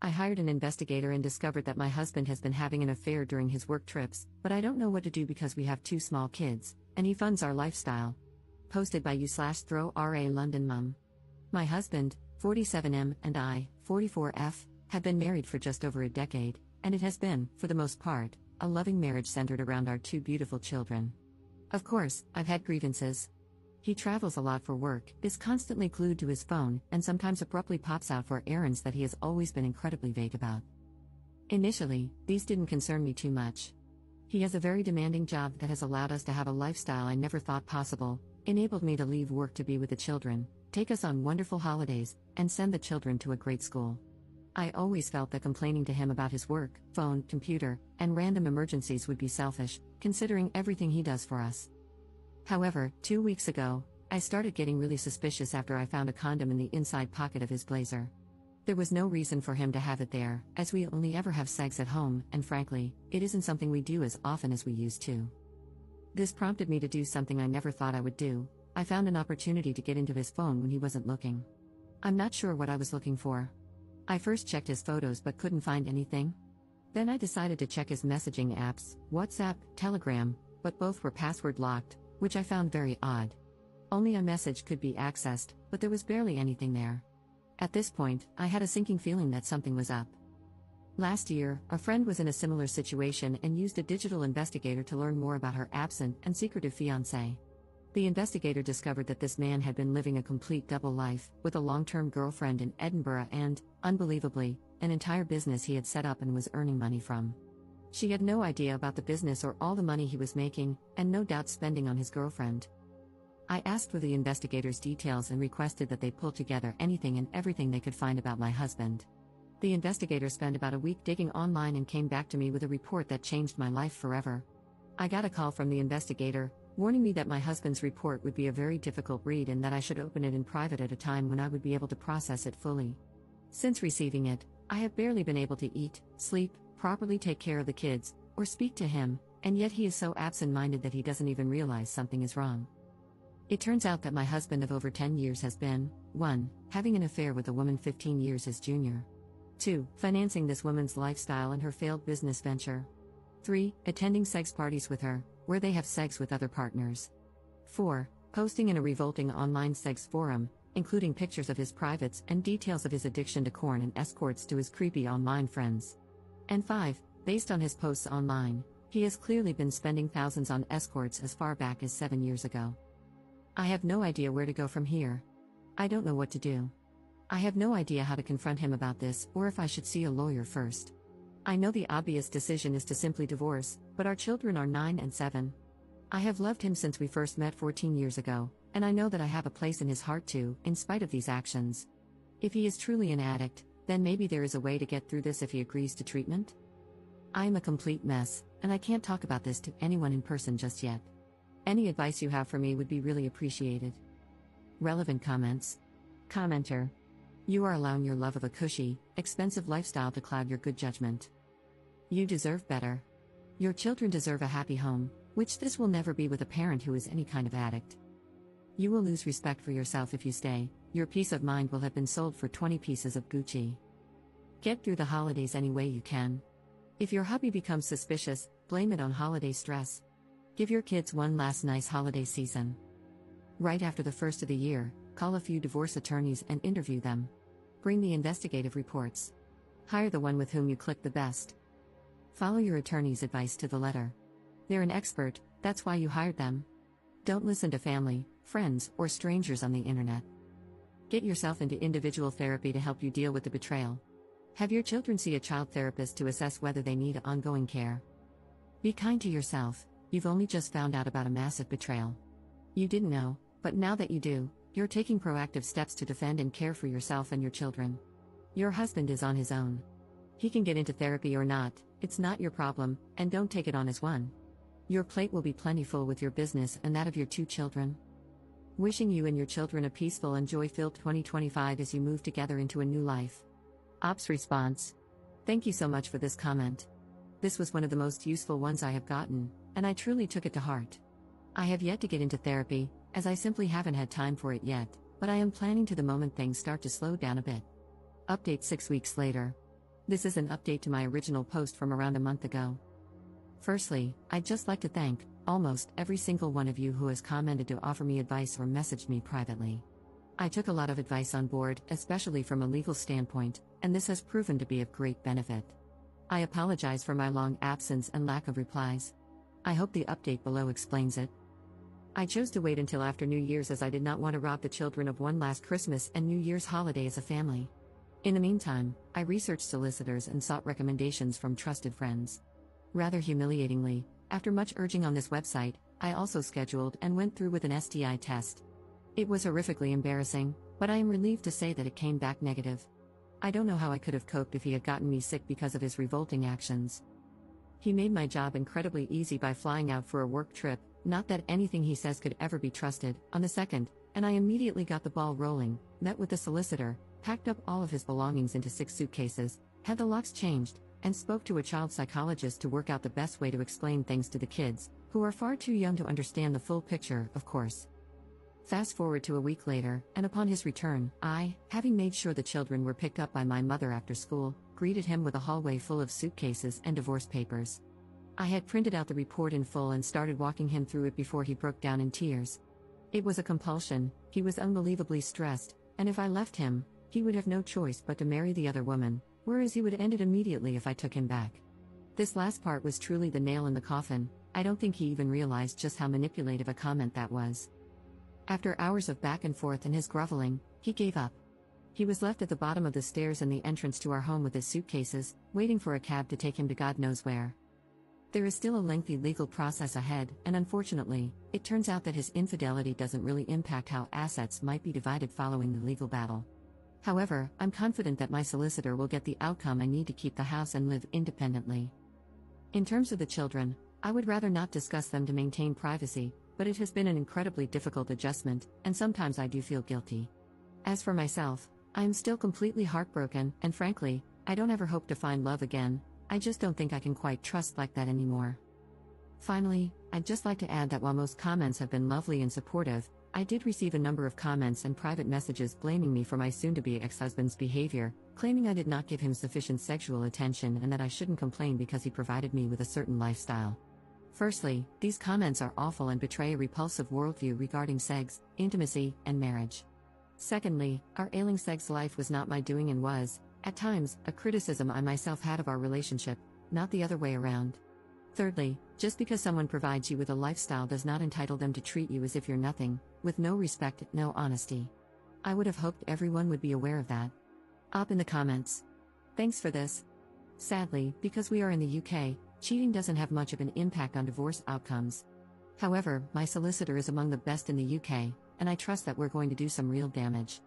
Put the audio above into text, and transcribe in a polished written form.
I hired an investigator and discovered that my husband has been having an affair during his work trips, but I don't know what to do because we have two small kids, and he funds our lifestyle. Posted by you/throw-ra London mum. My husband, 47M, and I, 44F, have been married for just over a decade, and it has been, for the most part, a loving marriage centered around our two beautiful children. Of course, I've had grievances. He travels a lot for work, is constantly glued to his phone, and sometimes abruptly pops out for errands that he has always been incredibly vague about. Initially, these didn't concern me too much. He has a very demanding job that has allowed us to have a lifestyle I never thought possible, enabled me to leave work to be with the children, take us on wonderful holidays, and send the children to a great school. I always felt that complaining to him about his work, phone, computer, and random emergencies would be selfish, considering everything he does for us. However, 2 weeks ago, I started getting really suspicious after I found a condom in the inside pocket of his blazer. There was no reason for him to have it there, as we only ever have sex at home, and frankly, it isn't something we do as often as we used to. This prompted me to do something I never thought I would do. I found an opportunity to get into his phone when he wasn't looking. I'm not sure what I was looking for. I first checked his photos but couldn't find anything. Then I decided to check his messaging apps, WhatsApp, Telegram, but both were password locked, which I found very odd. Only a message could be accessed, but there was barely anything there. At this point, I had a sinking feeling that something was up. Last year, a friend was in a similar situation and used a digital investigator to learn more about her absent and secretive fiancé. The investigator discovered that this man had been living a complete double life, with a long-term girlfriend in Edinburgh and, unbelievably, an entire business he had set up and was earning money from. She had no idea about the business or all the money he was making, and no doubt spending on his girlfriend. I asked for the investigator's details and requested that they pull together anything and everything they could find about my husband. The investigator spent about a week digging online and came back to me with a report that changed my life forever. I got a call from the investigator, warning me that my husband's report would be a very difficult read and that I should open it in private at a time when I would be able to process it fully. Since receiving it, I have barely been able to eat, sleep, properly take care of the kids, or speak to him, and yet he is so absent-minded that he doesn't even realize something is wrong. It turns out that my husband of over 10 years has been, 1. Having an affair with a woman 15 years his junior. 2. Financing this woman's lifestyle and her failed business venture. 3. Attending sex parties with her, where they have sex with other partners. 4. Posting in a revolting online sex forum, including pictures of his privates and details of his addiction to porn and escorts to his creepy online friends. And 5. Based on his posts online, he has clearly been spending thousands on escorts as far back as 7 years ago. I have no idea where to go from here. I don't know what to do. I have no idea how to confront him about this or if I should see a lawyer first. I know the obvious decision is to simply divorce, but our children are 9 and 7. I have loved him since we first met 14 years ago, and I know that I have a place in his heart too, in spite of these actions. If he is truly an addict, then maybe there is a way to get through this if he agrees to treatment? I am a complete mess, and I can't talk about this to anyone in person just yet. Any advice you have for me would be really appreciated. Relevant comments. Commenter. You are allowing your love of a cushy, expensive lifestyle to cloud your good judgment. You deserve better. Your children deserve a happy home, which this will never be with a parent who is any kind of addict. You will lose respect for yourself if you stay. Your peace of mind will have been sold for 20 pieces of Gucci. Get through the holidays any way you can. If your hubby becomes suspicious, blame it on holiday stress. Give your kids one last nice holiday season. Right after the first of the year, call a few divorce attorneys and interview them. Bring the investigative reports. Hire the one with whom you click the best. Follow your attorney's advice to the letter. They're an expert, that's why you hired them. Don't listen to family, friends, or strangers on the internet. Get yourself into individual therapy to help you deal with the betrayal. Have your children see a child therapist to assess whether they need ongoing care. Be kind to yourself, you've only just found out about a massive betrayal. You didn't know, but now that you do, you're taking proactive steps to defend and care for yourself and your children. Your husband is on his own. He can get into therapy or not, it's not your problem, and don't take it on as one. Your plate will be plentiful with your business and that of your 2 children. Wishing you and your children a peaceful and joy-filled 2025 as you move together into a new life. Ops response. Thank you so much for this comment. This was one of the most useful ones I have gotten, and I truly took it to heart. I have yet to get into therapy, as I simply haven't had time for it yet, but I am planning to the moment things start to slow down a bit. Update 6 weeks later. This is an update to my original post from around a month ago. Firstly, I'd just like to thank almost every single one of you who has commented to offer me advice or messaged me privately. I took a lot of advice on board, especially from a legal standpoint, and this has proven to be of great benefit. I apologize for my long absence and lack of replies. I hope the update below explains it. I chose to wait until after New Year's as I did not want to rob the children of one last Christmas and New Year's holiday as a family. In the meantime, I researched solicitors and sought recommendations from trusted friends. Rather humiliatingly, after much urging on this website, I also scheduled and went through with an STI test. It was horrifically embarrassing, but I am relieved to say that it came back negative. I don't know how I could have coped if he had gotten me sick because of his revolting actions. He made my job incredibly easy by flying out for a work trip, not that anything he says could ever be trusted, on the 2nd, and I immediately got the ball rolling, met with the solicitor, packed up all of his belongings into 6 suitcases, had the locks changed, and spoke to a child psychologist to work out the best way to explain things to the kids, who are far too young to understand the full picture, of course. Fast forward to a week later, and upon his return, I, having made sure the children were picked up by my mother after school, greeted him with a hallway full of suitcases and divorce papers. I had printed out the report in full and started walking him through it before he broke down in tears. It was a compulsion, he was unbelievably stressed, and if I left him, he would have no choice but to marry the other woman, whereas he would end it immediately if I took him back. This last part was truly the nail in the coffin. I don't think he even realized just how manipulative a comment that was. After hours of back and forth and his groveling, he gave up. He was left at the bottom of the stairs in the entrance to our home with his suitcases, waiting for a cab to take him to God knows where. There is still a lengthy legal process ahead, and unfortunately, it turns out that his infidelity doesn't really impact how assets might be divided following the legal battle. However, I'm confident that my solicitor will get the outcome I need to keep the house and live independently. In terms of the children, I would rather not discuss them to maintain privacy, but it has been an incredibly difficult adjustment, and sometimes I do feel guilty. As for myself, I am still completely heartbroken, and frankly, I don't ever hope to find love again. I just don't think I can quite trust like that anymore. Finally, I'd just like to add that while most comments have been lovely and supportive, I did receive a number of comments and private messages blaming me for my soon-to-be ex-husband's behavior, claiming I did not give him sufficient sexual attention and that I shouldn't complain because he provided me with a certain lifestyle. Firstly, these comments are awful and betray a repulsive worldview regarding sex, intimacy, and marriage. Secondly, our ailing sex life was not my doing and was, at times, a criticism I myself had of our relationship, not the other way around. Thirdly, just because someone provides you with a lifestyle does not entitle them to treat you as if you're nothing, with no respect, no honesty. I would have hoped everyone would be aware of that. Up in the comments. Thanks for this. Sadly, because we are in the UK, cheating doesn't have much of an impact on divorce outcomes. However, my solicitor is among the best in the UK, and I trust that we're going to do some real damage.